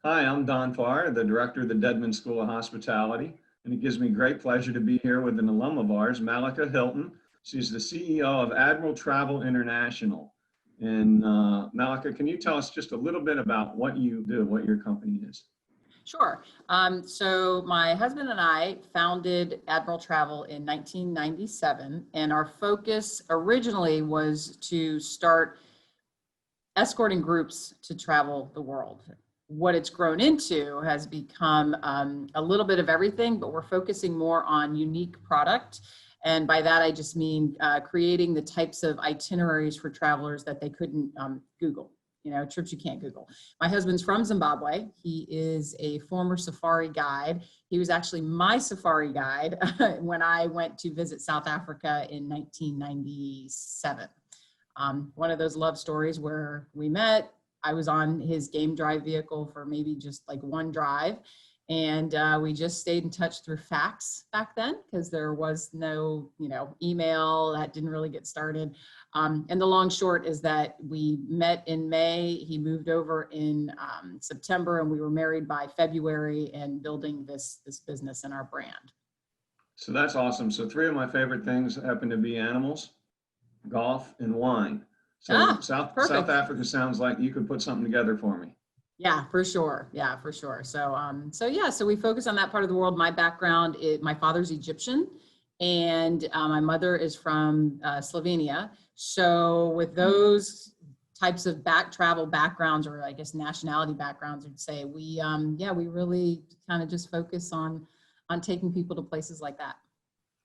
Hi, I'm Don Farr, the director of the Dedman School of Hospitality, and it gives me great pleasure to be here with an alum of ours, Malaka Hilton. She's the CEO of Admiral Travel International. And Malaka, can you tell us just a little bit about what you do, what your company is? Sure. So my husband and I founded Admiral Travel in 1997, and our focus originally was to start escorting groups to travel the world. What it's grown into has become a little bit of everything, but we're focusing more on unique product. And by that, I just mean creating the types of itineraries for travelers that they couldn't Google. Trips you can't Google. My husband's from Zimbabwe. He is a former safari guide. He was actually my safari guide when I went to visit South Africa in 1997. One of those love stories where we met. I was on his game drive vehicle for maybe just like one drive. And we just stayed in touch through fax back then because there was no, email that didn't really get started. And the long short is that we met in May. He moved over in September, and we were married by February and building this business and our brand. So that's awesome. So three of my favorite things happen to be animals, golf, and wine. So South Africa sounds like you could put something together for me. Yeah, for sure. Yeah, for sure. So we focus on that part of the world. My background is my father's Egyptian, and my mother is from Slovenia. So with those types of travel backgrounds, or I guess nationality backgrounds, I'd say we really kind of just focus on taking people to places like that.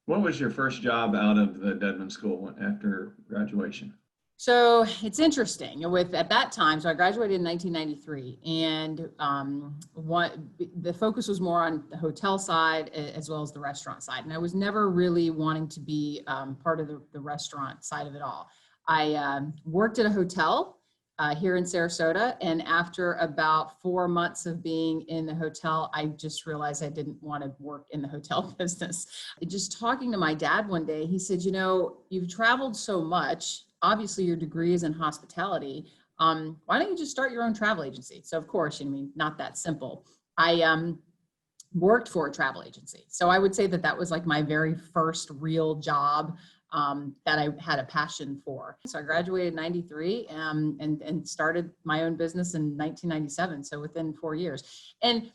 What was your first job out of the Dedman School after graduation? So it's interesting at that time. So I graduated in 1993, and the focus was more on the hotel side as well as the restaurant side. And I was never really wanting to be part of the restaurant side of it all. I worked at a hotel here in Sarasota, and after about 4 months of being in the hotel, I just realized I didn't want to work in the hotel business. Just talking to my dad one day, he said, you've traveled so much. Obviously your degree is in hospitality. Why don't you just start your own travel agency? So of course, not that simple. I worked for a travel agency. So I would say that was like my very first real job that I had a passion for. So I graduated in 93 and started my own business in 1997. So within 4 years. And,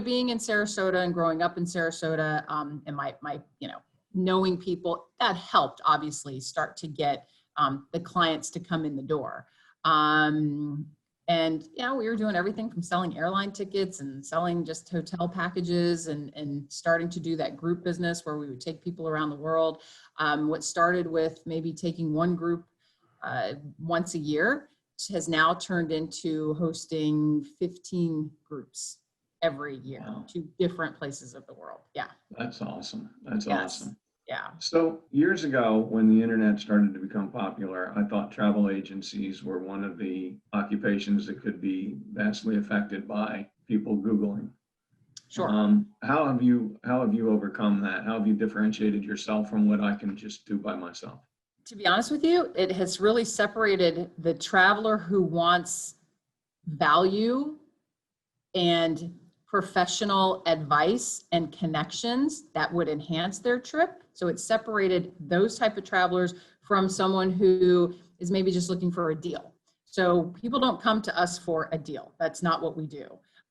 being in Sarasota and growing up in Sarasota and my knowing people, that helped obviously start to get the clients to come in the door. And we were doing everything from selling airline tickets and selling just hotel packages and starting to do that group business where we would take people around the world. What started with maybe taking one group once a year has now turned into hosting 15 groups every year to different places of the world. Yeah. That's awesome. That's awesome. Yeah. So years ago, when the internet started to become popular, I thought travel agencies were one of the occupations that could be vastly affected by people Googling. Sure. How have you overcome that? How have you differentiated yourself from what I can just do by myself? To be honest with you, it has really separated the traveler who wants value and professional advice and connections that would enhance their trip. So it separated those type of travelers from someone who is maybe just looking for a deal. So people don't come to us for a deal. That's not what we do.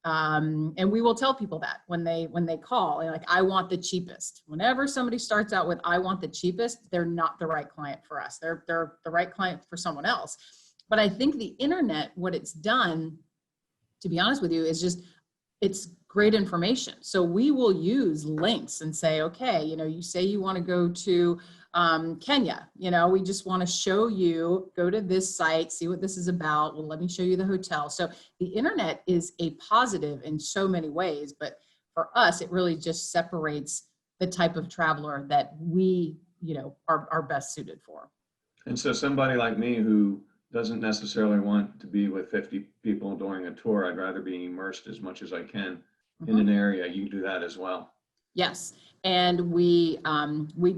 And we will tell people that when they call, they're like, I want the cheapest. Whenever somebody starts out with, I want the cheapest, they're not the right client for us. They're the right client for someone else. But I think the internet, what it's done, to be honest with you, is just, it's great information. So we will use links and say, okay, you say you want to go to Kenya, we just want to show you, go to this site, see what this is about. Well, let me show you the hotel. So the internet is a positive in so many ways, but for us, it really just separates the type of traveler that we, are best suited for. And so somebody like me who doesn't necessarily want to be with 50 people during a tour. I'd rather be immersed as much as I can in an area. You do that as well. Yes, and we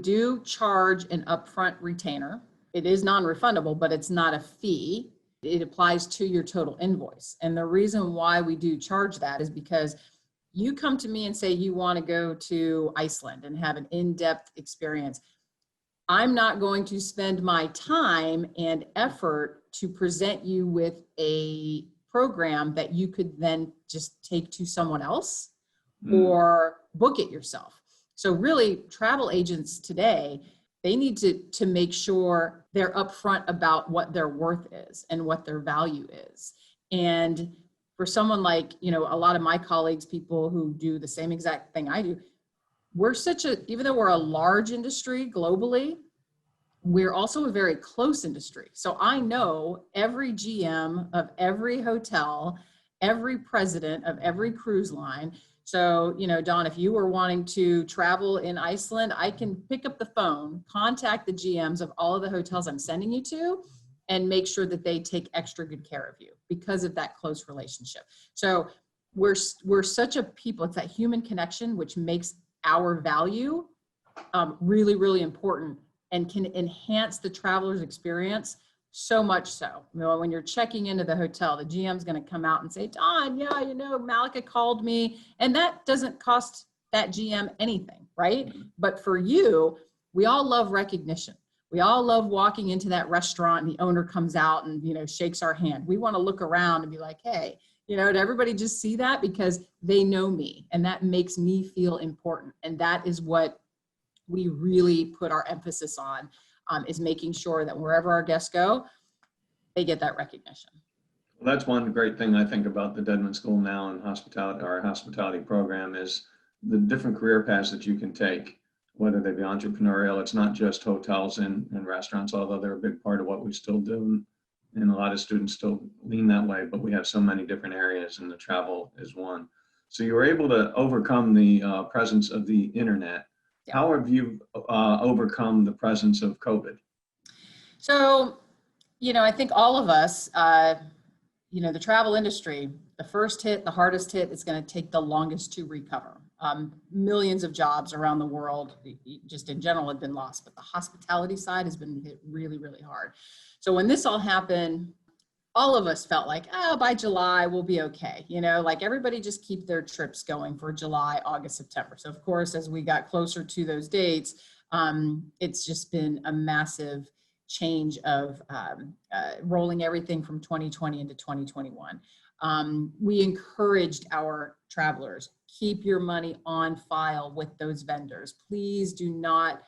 do charge an upfront retainer. It is non-refundable, but it's not a fee. it applies to your total invoice. And the reason why we do charge that is because you come to me and say you want to go to Iceland and have an in-depth experience. I'm not going to spend my time and effort to present you with a program that you could then just take to someone else or book it yourself. So really, travel agents today, they need to make sure they're upfront about what their worth is and what their value is. And for someone like, a lot of my colleagues, people who do the same exact thing I do, even though we're a large industry globally, we're also a very close industry. So I know every GM of every hotel, every president of every cruise line. So, Don, if you were wanting to travel in Iceland, I can pick up the phone, contact the GMs of all of the hotels I'm sending you to, and make sure that they take extra good care of you because of that close relationship. So we're such a people, it's that human connection, which makes our value really, really important and can enhance the traveler's experience so much so. When you're checking into the hotel, the GM's going to come out and say, Don, yeah, Malaka called me. And that doesn't cost that GM anything, right? But for you, we all love recognition. We all love walking into that restaurant and the owner comes out and, shakes our hand. We want to look around and be like, hey, did everybody just see that? Because they know me and that makes me feel important. And that is what we really put our emphasis on, is making sure that wherever our guests go, they get that recognition. Well, that's one great thing I think about the Dedman School now and our hospitality program is the different career paths that you can take, whether they be entrepreneurial. It's not just hotels and restaurants, although they're a big part of what we still do. And a lot of students still lean that way, but we have so many different areas and the travel is one. So you were able to overcome the presence of the internet. Yeah. How have you overcome the presence of COVID? So, I think all of us, the travel industry, the first hit, the hardest hit, is going to take the longest to recover. Millions of jobs around the world, just in general, have been lost, but the hospitality side has been hit really, really hard. So when this all happened, all of us felt like, by July, we'll be okay. Everybody just keep their trips going for July, August, September. So of course, as we got closer to those dates, it's just been a massive change of rolling everything from 2020 into 2021. We encouraged our travelers, keep your money on file with those vendors. Please do not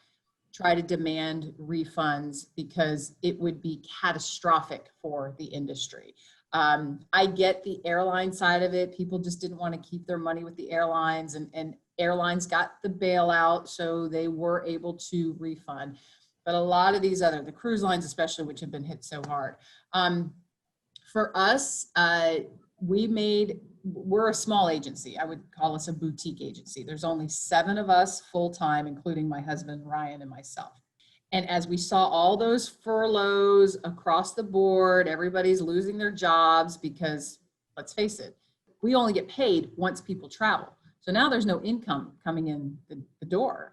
try to demand refunds because it would be catastrophic for the industry. I get the airline side of it. People just didn't want to keep their money with the airlines, and airlines got the bailout, so they were able to refund. But a lot of these the cruise lines especially, which have been hit so hard. For us, we're a small agency. I would call us a boutique agency. There's only 7 of us full-time, including my husband, Ryan, and myself. And as we saw all those furloughs across the board, everybody's losing their jobs because, let's face it, we only get paid once people travel. So now there's no income coming in the door.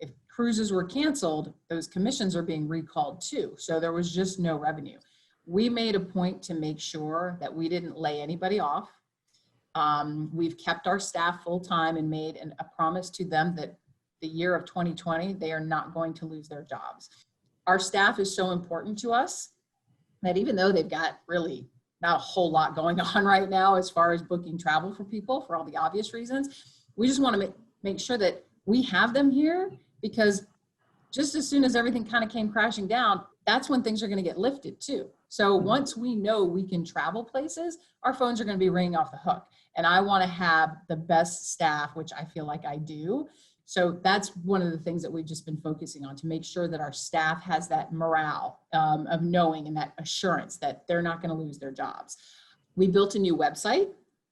If cruises were canceled, those commissions are being recalled too. So there was just no revenue. We made a point to make sure that we didn't lay anybody off. We've kept our staff full-time and made a promise to them that the year of 2020, they are not going to lose their jobs. Our staff is so important to us that even though they've got really not a whole lot going on right now as far as booking travel for people for all the obvious reasons, we just want to make sure that we have them here, because just as soon as everything kind of came crashing down, that's when things are going to get lifted too. So once we know we can travel places, our phones are going to be ringing off the hook. And I want to have the best staff, which I feel like I do. So that's one of the things that we've just been focusing on, to make sure that our staff has that morale of knowing and that assurance that they're not going to lose their jobs. We built a new website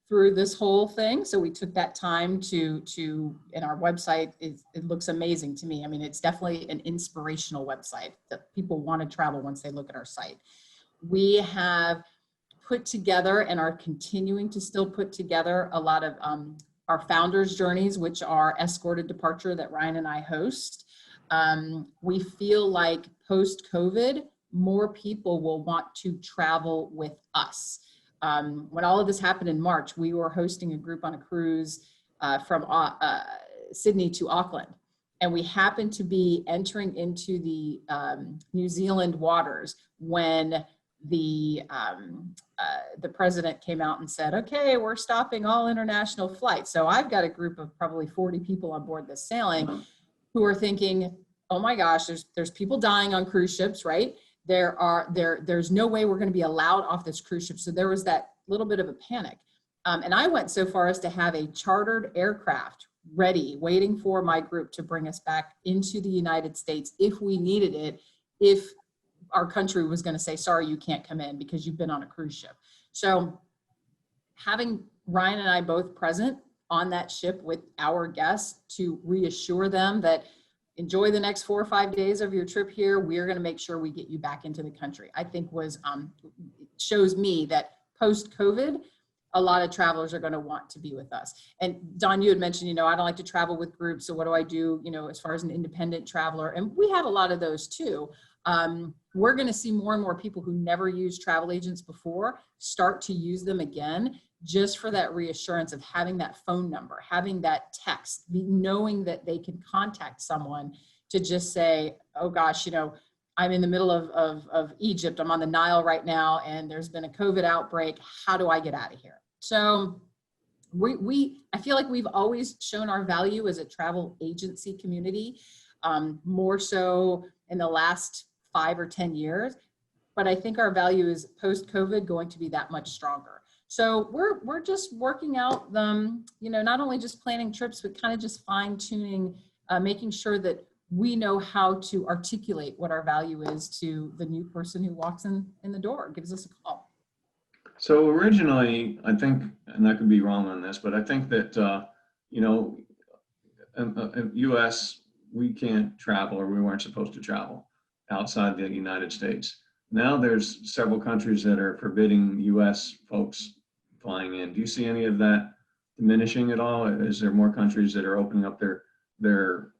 through this whole thing. So we took that time and our website, it looks amazing to me. I mean, it's definitely an inspirational website that people want to travel once they look at our site. We have put together and are continuing to still put together a lot of our founders' journeys, which are escorted departure that Ryan and I host. We feel like post-COVID, more people will want to travel with us. When all of this happened in March, we were hosting a group on a cruise from Sydney to Auckland. And we happened to be entering into the New Zealand waters when the president came out and said, okay, we're stopping all international flights. So I've got a group of probably 40 people on board this sailing who are thinking, oh my gosh, there's people dying on cruise ships, right? There's no way we're going to be allowed off this cruise ship. So there was that little bit of a panic. And I went so far as to have a chartered aircraft ready, waiting for my group to bring us back into the United States if we needed it, if our country was going to say, sorry, you can't come in because you've been on a cruise ship. So having Ryan and I both present on that ship with our guests to reassure them that enjoy the next 4 or 5 days of your trip here, we're going to make sure we get you back into the country, I think was, shows me that post-COVID, a lot of travelers are going to want to be with us. And Don, you had mentioned, I don't like to travel with groups. So what do I do, as far as an independent traveler? And we have a lot of those too. We're going to see more and more people who never used travel agents before start to use them again, just for that reassurance of having that phone number, having that text, knowing that they can contact someone to just say, oh gosh, I'm in the middle of Egypt. I'm on the Nile right now, and there's been a COVID outbreak. How do I get out of here? So I feel like we've always shown our value as a travel agency community, more so in the last 5 or 10 years. But I think our value is post-COVID going to be that much stronger. So we're just working out not only just planning trips, but kind of just fine tuning, making sure that we know how to articulate what our value is to the new person who walks in the door, gives us a call. So originally, I think, and I could be wrong on this, but I think that, in U.S., we can't travel, or we weren't supposed to travel outside the United States. Now there's several countries that are forbidding U.S. folks flying in. Do you see any of that diminishing at all? Is there more countries that are opening up their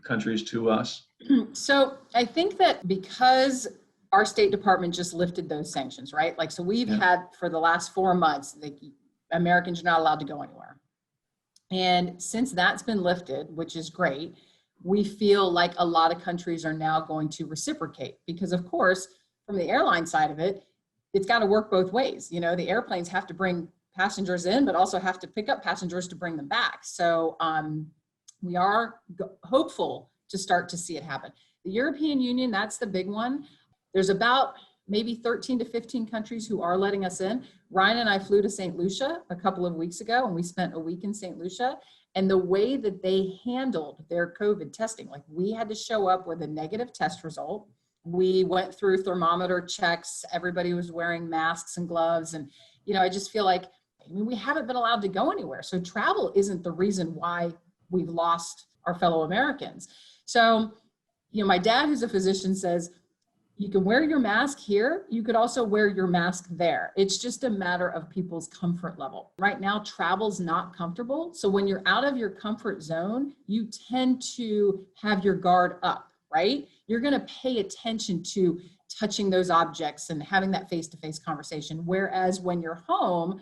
countries to us? So I think that because our State Department just lifted those sanctions, right? So we've had for the last 4 months, the Americans are not allowed to go anywhere. And since that's been lifted, which is great, we feel like a lot of countries are now going to reciprocate because, of course, from the airline side of it, it's got to work both ways. The airplanes have to bring passengers in, but also have to pick up passengers to bring them back. So we are hopeful to start to see it happen. The European Union, that's the big one. There's about maybe 13 to 15 countries who are letting us in. Ryan and I flew to St. Lucia a couple of weeks ago, and we spent a week in St. Lucia. And the way that they handled their COVID testing, we had to show up with a negative test result. We went through thermometer checks. Everybody was wearing masks and gloves. And, I just feel like, we haven't been allowed to go anywhere. So travel isn't the reason why we've lost our fellow Americans. So, my dad, who's a physician, says, you can wear your mask here. You could also wear your mask there. It's just a matter of people's comfort level. Right now, travel's not comfortable. So when you're out of your comfort zone, you tend to have your guard up, right? You're going to pay attention to touching those objects and having that face-to-face conversation. Whereas when you're home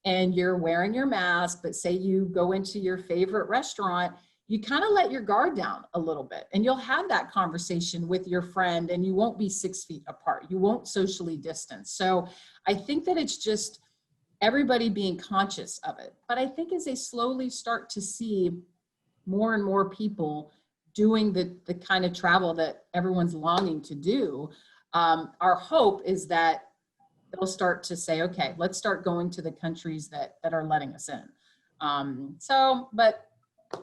and you're wearing your mask, but say you go into your favorite restaurant, you kind of let your guard down a little bit, and you'll have that conversation with your friend, and you won't be 6 feet apart. You won't socially distance. So I think that it's just everybody being conscious of it. But I think as they slowly start to see more and more people doing the kind of travel that everyone's longing to do, our hope is that they'll start to say, okay, let's start going to the countries that are letting us in. But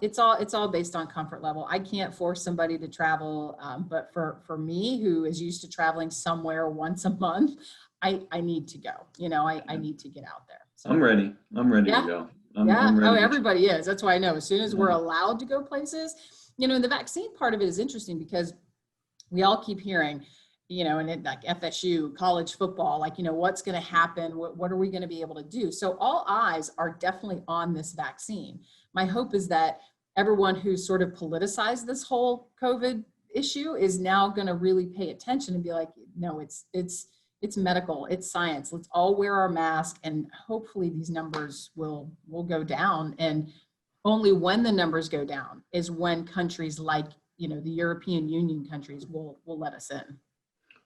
it's all based on comfort level. I can't force somebody to travel, but for me, who is used to traveling somewhere once a month, I need to go. I need to get out there. So, I'm ready to go. I'm ready everybody is. That's why I know as soon as we're allowed to go places, and the vaccine part of it is interesting because we all keep hearing, and it, like FSU, college football, what's going to happen? What are we going to be able to do? So all eyes are definitely on this vaccine. My hope is that everyone who's sort of politicized this whole COVID issue is now going to really pay attention and be like, no, it's medical, it's science. Let's all wear our mask, and hopefully these numbers will go down. And only when the numbers go down is when countries like, the European Union countries will let us in.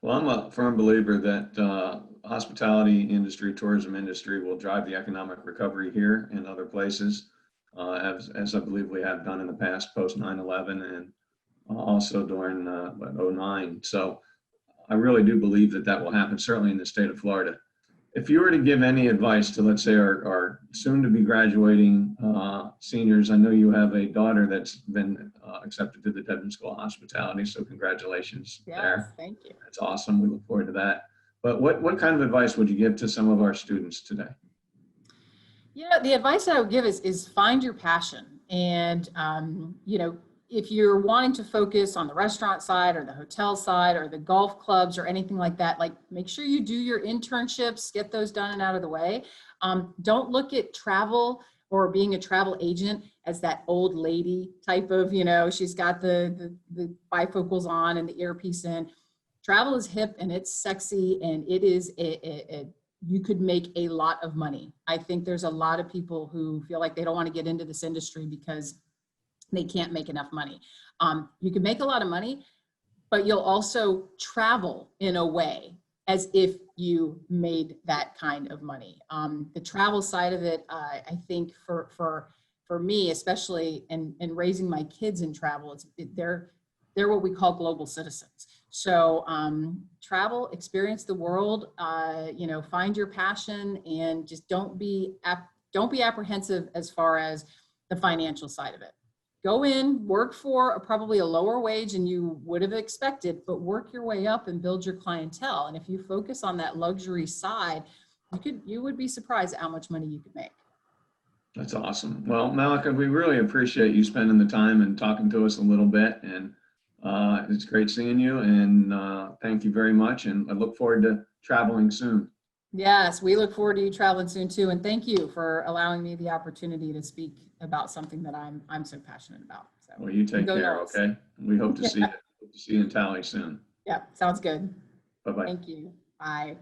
Well, I'm a firm believer that hospitality industry, tourism industry will drive the economic recovery here and other places, as I believe we have done in the past, post 9/11, and also during 09. So I really do believe that that will happen, certainly in the state of Florida. If you were to give any advice to, let's say, our soon to be graduating seniors, I know you have a daughter that's been accepted to the Dedman School of Hospitality, so congratulations there. Yes, thank you. That's awesome. We look forward to that. But what kind of advice would you give to some of our students today? The advice I would give is find your passion. And, if you're wanting to focus on the restaurant side or the hotel side or the golf clubs or anything like that, like, make sure you do your internships, get those done and out of the way. Don't look at travel or being a travel agent as that old lady type of, she's got the bifocals on and the earpiece in. Travel is hip and it's sexy, and it is you could make a lot of money. I think there's a lot of people who feel like they don't want to get into this industry because they can't make enough money. You can make a lot of money, but you'll also travel in a way as if you made that kind of money. The travel side of it, I think for me, especially in raising my kids in travel, they're what we call global citizens. So travel, experience the world, find your passion, and just don't be apprehensive as far as the financial side of it. Go in, work for probably a lower wage than you would have expected, but work your way up and build your clientele. And if you focus on that luxury side, you would be surprised at how much money you could make. That's awesome. Well, Malaka, we really appreciate you spending the time and talking to us a little bit. And it's great seeing you. And thank you very much. And I look forward to traveling soon. Yes, we look forward to you traveling soon too. And thank you for allowing me the opportunity to speak about something that I'm so passionate about. So, well, you take care, Knowles. okay? We hope to see you in Tally soon. Yeah, sounds good. Bye-bye. Thank you. Bye.